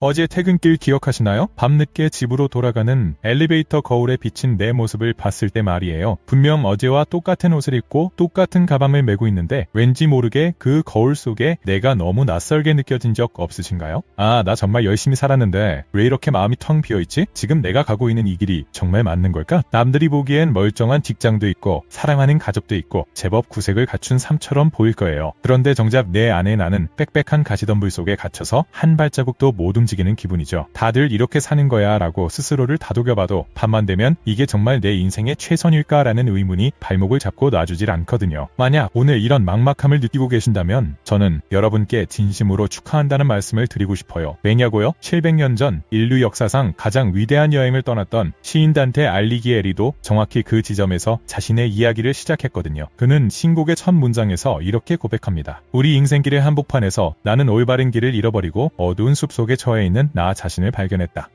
어제 퇴근길 기억하시나요? 밤늦게 집으로 돌아가는 엘리베이터 거울에 비친 내 모습을 봤을 때 말이에요. 분명 어제와 똑같은 옷을 입고 똑같은 가방을 메고 있는데 왠지 모르게 그 거울 속에 내가 너무 낯설게 느껴진 적 없으신가요? 아, 나 정말 열심히 살았는데 왜 이렇게 마음이 텅 비어있지? 지금 내가 가고 있는 이 길이 정말 맞는 걸까? 남들이 보기엔 멀쩡한 직장도 있고 사랑하는 가족도 있고 제법 구색을 갖춘 삶처럼 보일 거예요. 그런데 정작 내 안에 나는 빽빽한 가시덤불 속에 갇혀서 한 발자국도 못 움직이는 기분이죠. 다들 이렇게 사는 거야 라고 스스로를 다독여봐도 밤만 되면 이게 정말 내 인생의 최선일까 라는 의문이 발목을 잡고 놔주질 않거든요. 만약 오늘 이런 막막함을 느끼고 계신다면 저는 여러분께 진심으로 축하한다는 말씀을 드리고 싶어요. 왜냐고요? 700년 전 인류 역사상 가장 위대한 여행을 떠났던 시인 단테 알리기에리도 정확히 그 지점에서 자신의 이야기를 시작했거든요. 그는 신곡의 첫 문장에서 이렇게 고백합니다. 우리 인생길의 한복판에서 나는 올바른 길을 잃어버리고 어두운 숲속에 처해 있는 나 자신을 발견했다.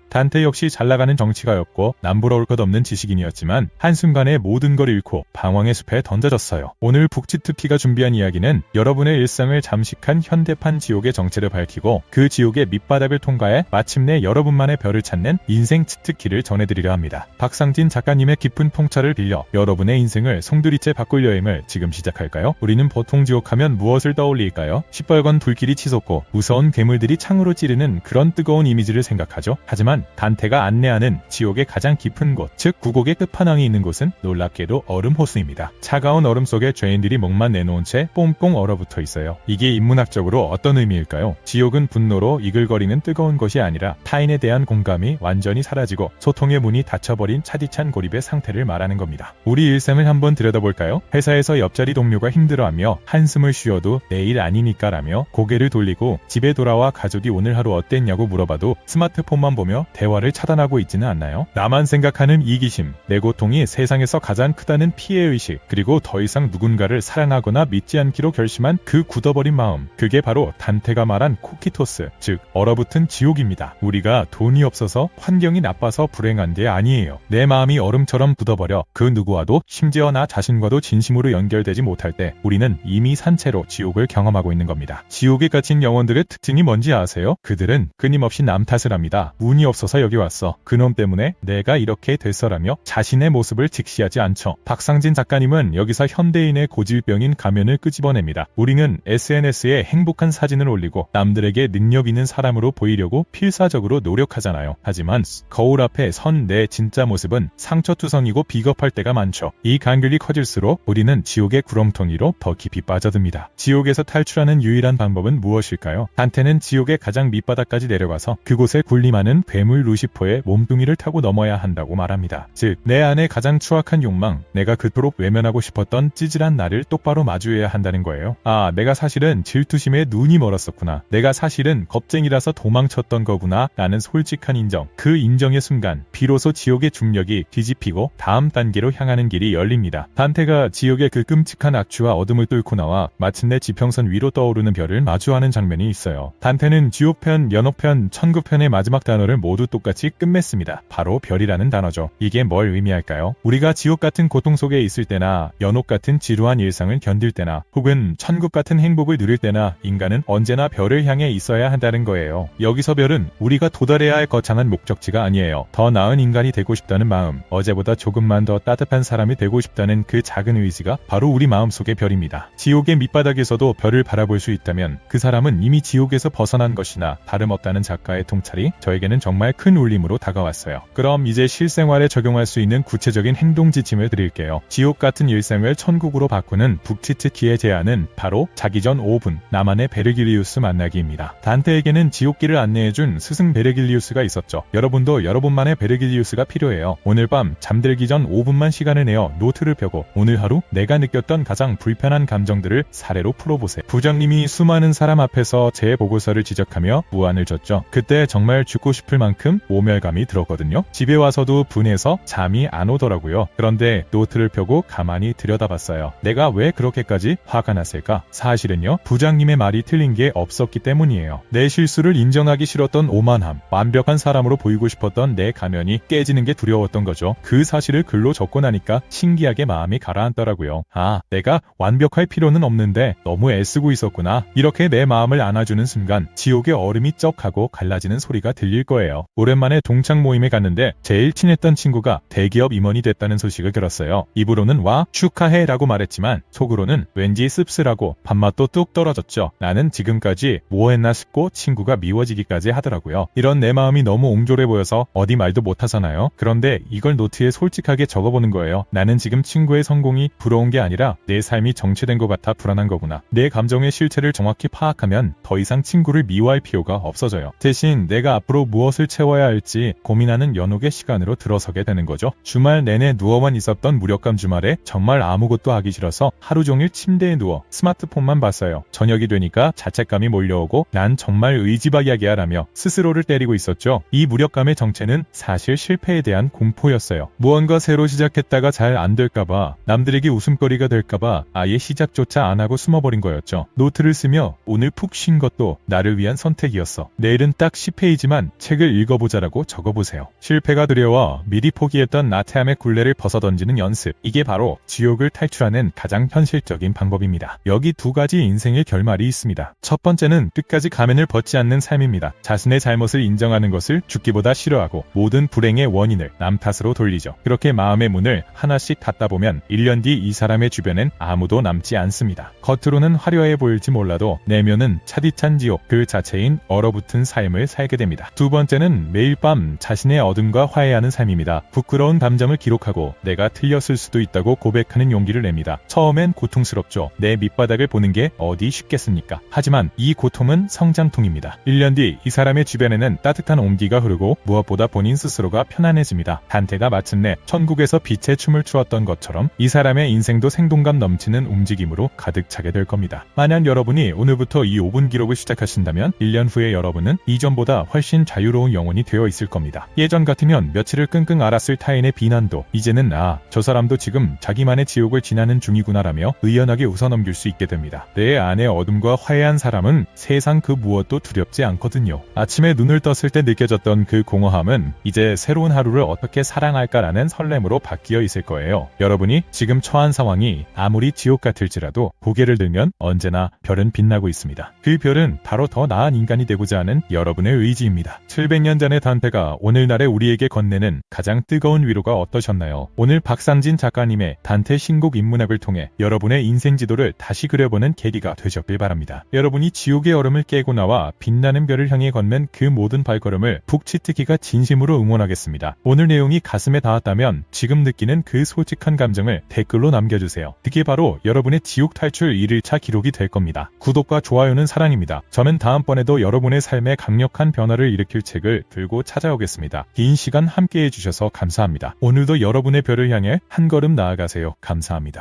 단테 역시 잘나가는 정치가였고 남부러울 것 없는 지식인이었지만 한순간에 모든 걸 잃고 방황의 숲에 던져졌어요. 오늘 북치트키가 준비한 이야기는 여러분의 일상을 잠식한 현대판 지옥의 정체를 밝히고 그 지옥의 밑바닥을 통과해 마침내 여러분만의 별을 찾는 인생 치트키를 전해드리려 합니다. 박상진 작가님의 깊은 통찰을 빌려 여러분의 인생을 송두리째 바꿀 여행을 지금 시작할까요? 우리는 보통 지옥하면 무엇을 떠올릴까요? 시뻘건 불길이 치솟고 무서운 괴물들이 창으로 찌르는 그런 뜨거운 이미지를 생각하죠. 하지만 단테가 안내하는 지옥의 가장 깊은 곳, 즉 구곡의 끝판왕이 있는 곳은 놀랍게도 얼음 호수입니다. 차가운 얼음 속에 죄인들이 목만 내놓은 채 뽕뽕 얼어붙어 있어요. 이게 인문학적으로 어떤 의미일까요? 지옥은 분노로 이글거리는 뜨거운 것이 아니라 타인에 대한 공감이 완전히 사라지고 소통의 문이 닫혀버린 차디찬 고립의 상태를 말하는 겁니다. 우리 일상을 한번 들여다볼까요? 회사에서 옆자리 동료가 힘들어하며 한숨을 쉬어도 내일 아니니까 라며 고개를 돌리고 집에 돌아와 가족이 오늘 하루 어땠냐고 물어봐도 스마트폰만 보며 대화를 차단하고 있지는 않나요? 나만 생각하는 이기심, 내 고통이 세상에서 가장 크다는 피해의식, 그리고 더 이상 누군가를 사랑하거나 믿지 않기로 결심한 그 굳어버린 마음, 그게 바로 단테가 말한 코키토스, 즉 얼어붙은 지옥입니다. 우리가 돈이 없어서 환경이 나빠서 불행한 게 아니에요. 내 마음이 얼음처럼 굳어버려 그 누구와도 심지어 나 자신과도 진심으로 연결되지 못할 때 우리는 이미 산채로 지옥을 경험하고 있는 겁니다. 지옥에 갇힌 영혼들의 특징이 뭔지 아세요? 그들은 끊임없이 남 탓을 합니다. 운이 없어서 여기 왔어. 그놈 때문에 내가 이렇게 됐어라며 자신의 모습을 직시하지 않죠. 박상진 작가님은 여기서 현대인의 고질병인 가면을 끄집어냅니다. 우리는 SNS에 행복한 사진을 올리고 남들에게 능력 있는 사람으로 보이려고 필사적으로 노력하잖아요. 하지만 거울 앞에 선 내 진짜 모습은 상처투성이고 비겁할 때가 많죠. 이 간격이 커질수록 우리는 지옥의 구렁텅이로 더 깊이 빠져듭니다. 지옥에서 탈출하는 유일한 방법은 무엇일까요? 단테는 지옥의 가장 밑바닥까지 내려가서 그곳에 군림하는 괴물 루시퍼의 몸뚱이를 타고 넘어야 한다고 말합니다. 즉, 내 안에 가장 추악한 욕망, 내가 그토록 외면하고 싶었던 찌질한 나를 똑바로 마주해야 한다는 거예요. 아, 내가 사실은 질투심에 눈이 멀었었구나. 내가 사실은 겁쟁이라서 도망쳤던 거구나. 라는 솔직한 인정. 그 인정의 순간 비로소 지옥의 중력이 뒤집히고 다음 단계로 향하는 길이 열립니다. 단테가 지옥의 그 끔찍한 악취와 어둠을 뚫고 나와 마침내 지평선 위로 떠오르는 별을 마주하는 장면이 있어요. 단테는 지옥편, 연옥편, 천국편의 마지막 단어를 모두 똑같이 끝맺습니다. 바로 별이라는 단어죠. 이게 뭘 의미할까요? 우리가 지옥 같은 고통 속에 있을 때나 연옥 같은 지루한 일상을 견딜 때나 혹은 천국 같은 행복을 누릴 때나 인간은 언제나 별을 향해 있어야 한다는 거예요. 여기서 별은 우리가 도달해야 할 거창한 목적지가 아니에요. 더 나은 인간이 되고 싶다는 마음, 어제보다 조금만 더 따뜻한 사람이 되고 싶다는 그 작은 의지가 바로 우리 마음속의 별입니다. 지옥의 밑바닥에서도 별을 바라볼 수 있다면 그 사람은 이미 지옥에서 벗어난 것이나 다름없다는 작가의 통찰이 저에게는 정말 큰 울림으로 다가왔어요. 그럼 이제 실생활에 적용할 수 있는 구체적인 행동 지침을 드릴게요. 지옥 같은 일상을 천국으로 바꾸는 북치트키의 제안은 바로 자기 전 5분 나만의 베르길리우스 만나기입니다. 단테에게는 지옥길을 안내해준 스승 베르길리우스가 있었죠. 여러분도 여러분만의 베르길리우스가 필요해요. 오늘 밤 잠들기 전 5분만 시간을 내어 노트를 펴고 오늘 하루 내가 느꼈던 가장 불편한 감정들을 사례로 풀어보세요. 부장님이 수많은 사람 앞에서 제 보고서를 지적하며 무안을 줬죠. 그때 정말 죽고 싶을 만큼 만큼 모멸감이 들었거든요. 집에 와서도 분해서 잠이 안 오더라고요. 그런데 노트를 펴고 가만히 들여다봤어요. 내가 왜 그렇게까지 화가 났을까? 사실은요, 부장님의 말이 틀린 게 없었기 때문이에요. 내 실수를 인정하기 싫었던 오만함, 완벽한 사람으로 보이고 싶었던 내 가면이 깨지는 게 두려웠던 거죠. 그 사실을 글로 적고 나니까 신기하게 마음이 가라앉더라고요. 아, 내가 완벽할 필요는 없는데 너무 애쓰고 있었구나. 이렇게 내 마음을 안아주는 순간 지옥의 얼음이 쩍하고 갈라지는 소리가 들릴 거예요. 오랜만에 동창 모임에 갔는데 제일 친했던 친구가 대기업 임원이 됐다는 소식을 들었어요. 입으로는 와 축하해 라고 말했지만 속으로는 왠지 씁쓸하고 밥맛도 뚝 떨어졌죠. 나는 지금까지 뭐 했나 싶고 친구가 미워지기까지 하더라고요. 이런 내 마음이 너무 옹졸해 보여서 어디 말도 못하잖아요. 그런데 이걸 노트에 솔직하게 적어보는 거예요. 나는 지금 친구의 성공이 부러운 게 아니라 내 삶이 정체된 것 같아 불안한 거구나. 내 감정의 실체를 정확히 파악하면 더 이상 친구를 미워할 필요가 없어져요. 대신 내가 앞으로 무엇을 채워야 할지 고민하는 연옥의 시간으로 들어서게 되는 거죠. 주말 내내 누워만 있었던 무력감 주말에 정말 아무것도 하기 싫어서 하루 종일 침대에 누워 스마트폰만 봤어요. 저녁이 되니까 자책감이 몰려오고 난 정말 의지박약이야 라며 스스로를 때리고 있었죠. 이 무력감의 정체는 사실 실패에 대한 공포였어요. 무언가 새로 시작했다가 잘 안 될까봐, 남들에게 웃음거리가 될까봐 아예 시작조차 안 하고 숨어버린 거였죠. 노트를 쓰며 오늘 푹 쉰 것도 나를 위한 선택이었어. 내일은 딱 10페이지만 책을 읽어보자라고 적어보세요. 실패가 두려워 미리 포기했던 나태함의 굴레를 벗어던지는 연습. 이게 바로 지옥을 탈출하는 가장 현실적인 방법입니다. 여기 두 가지 인생의 결말이 있습니다. 첫 번째는 끝까지 가면을 벗지 않는 삶입니다. 자신의 잘못을 인정하는 것을 죽기보다 싫어하고 모든 불행의 원인을 남 탓으로 돌리죠. 그렇게 마음의 문을 하나씩 닫다 보면 1년 뒤 이 사람의 주변엔 아무도 남지 않습니다. 겉으로는 화려해 보일지 몰라도 내면은 차디찬 지옥 그 자체인 얼어붙은 삶을 살게 됩니다. 두 번째는 매일 밤 자신의 어둠과 화해하는 삶입니다. 부끄러운 감정을 기록하고 내가 틀렸을 수도 있다고 고백하는 용기를 냅니다. 처음엔 고통스럽죠. 내 밑바닥을 보는 게 어디 쉽겠습니까? 하지만 이 고통은 성장통입니다. 1년 뒤 이 사람의 주변에는 따뜻한 온기가 흐르고 무엇보다 본인 스스로가 편안해집니다. 단테가 마침내 천국에서 빛의 춤을 추었던 것처럼 이 사람의 인생도 생동감 넘치는 움직임으로 가득 차게 될 겁니다. 만약 여러분이 오늘부터 이 5분 기록을 시작하신다면 1년 후에 여러분은 이전보다 훨씬 자유로운 영혼이 되어 있을 겁니다. 예전 같으면 며칠을 끙끙 앓았을 타인의 비난도 이제는 저 사람도 지금 자기만의 지옥을 지나는 중이구나라며 의연하게 웃어넘길 수 있게 됩니다. 내 안의 어둠과 화해한 사람은 세상 그 무엇도 두렵지 않거든요. 아침에 눈을 떴을 때 느껴졌던 그 공허함은 이제 새로운 하루를 어떻게 사랑할까라는 설렘으로 바뀌어 있을 거예요. 여러분이 지금 처한 상황이 아무리 지옥 같을지라도 고개를 들면 언제나 별은 빛나고 있습니다. 그 별은 바로 더 나은 인간이 되고자 하는 여러분의 의지입니다. 700년 전의 단테가 오늘날의 우리에게 건네는 가장 뜨거운 위로가 어떠셨나요? 오늘 박상진 작가님의 단테 신곡 인문학을 통해 여러분의 인생 지도를 다시 그려보는 계기가 되셨길 바랍니다. 여러분이 지옥의 얼음을 깨고 나와 빛나는 별을 향해 걷는 그 모든 발걸음을 북치트키가 진심으로 응원하겠습니다. 오늘 내용이 가슴에 닿았다면 지금 느끼는 그 솔직한 감정을 댓글로 남겨주세요. 그게 바로 여러분의 지옥 탈출 1일차 기록이 될 겁니다. 구독과 좋아요는 사랑입니다. 저는 다음번에도 여러분의 삶에 강력한 변화를 일으킬 책을 들고 찾아오겠습니다. 긴 시간 함께 해주셔서 감사합니다. 오늘도 여러분의 별을 향해 한 걸음 나아가세요. 감사합니다.